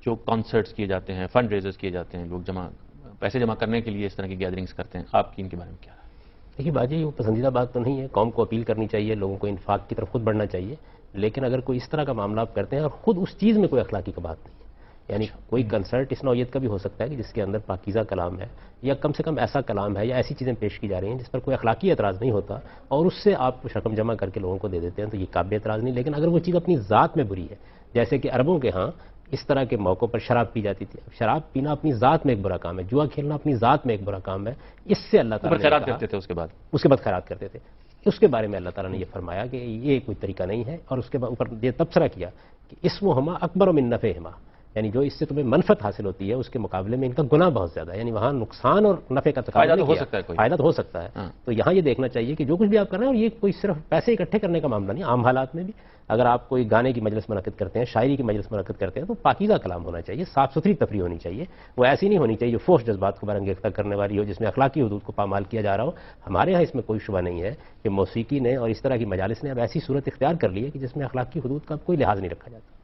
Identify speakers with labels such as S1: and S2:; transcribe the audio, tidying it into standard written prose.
S1: جو کانسرٹس کیے جاتے ہیں، فنڈ ریزرز کیے جاتے ہیں، لوگ پیسے جمع کرنے کے لیے اس طرح کی گیدرنگز کرتے ہیں، آپ کی ان کے بارے میں کیا ہے؟
S2: دیکھیے باجی، وہ پسندیدہ بات تو نہیں ہے، قوم کو اپیل کرنی چاہیے، لوگوں کو انفاق کی طرف خود بڑھنا چاہیے، لیکن اگر کوئی اس طرح کا معاملہ آپ کرتے ہیں اور خود اس چیز میں کوئی اخلاقی کا بات نہیں ہے، یعنی کوئی کنسرٹ اس نوعیت کا بھی ہو سکتا ہے کہ جس کے اندر پاکیزہ کلام ہے، یا کم سے کم ایسا کلام ہے یا ایسی چیزیں پیش کی جا رہی ہیں جس پر کوئی اخلاقی اعتراض نہیں ہوتا، اور اس سے آپ رقم جمع کر کے لوگوں کو دے دیتے ہیں، تو یہ قابل اعتراض نہیں۔ لیکن اگر وہ چیز اپنی ذات میں بری ہے، جیسے کہ عربوں کے ہاں اس طرح کے موقعوں پر شراب پی جاتی تھی، شراب پینا اپنی ذات میں ایک برا کام ہے، جوا کھیلنا اپنی ذات میں ایک برا کام ہے، اس سے اللہ تعالیٰ نے
S1: خیرات کرتے تھے، اس کے بعد
S2: خیرات کرتے تھے، اس کے بارے میں اللہ تعالیٰ نے یہ فرمایا کہ یہ کوئی طریقہ نہیں ہے، اور اس کے اوپر یہ تبصرہ کیا کہ اسمہما اکبر من نفعہما، یعنی جو اس سے تمہیں منفعت حاصل ہوتی ہے اس کے مقابلے میں ان کا گناہ بہت زیادہ ہے، یعنی وہاں نقصان اور نفع کا تقابل نہیں کیا، فائدہ تو ہو سکتا ہے۔ تو یہاں یہ دیکھنا چاہیے کہ جو کچھ بھی آپ کر رہے ہیں، اور یہ کوئی صرف پیسے اکٹھے کرنے کا معاملہ نہیں، عام حالات میں بھی اگر آپ کوئی گانے کی مجلس منعقد کرتے ہیں، شاعری کی مجلس منعقد کرتے ہیں، تو پاکیزہ کلام ہونا چاہیے، صاف ستھری تفریح ہونی چاہیے، وہ ایسی نہیں ہونی چاہیے جو فحش جذبات کو برانگیختہ کرنے والی ہو، جس میں اخلاقی حدود کو پامال کیا جا رہا ہو۔ ہمارے ہاں اس میں کوئی شبہ نہیں ہے کہ موسیقی نے اور اس طرح کی مجالس نے اب ایسی صورت اختیار کر لی ہے کہ جس میں اخلاقی حدود کا کوئی لحاظ نہیں رکھا جاتا۔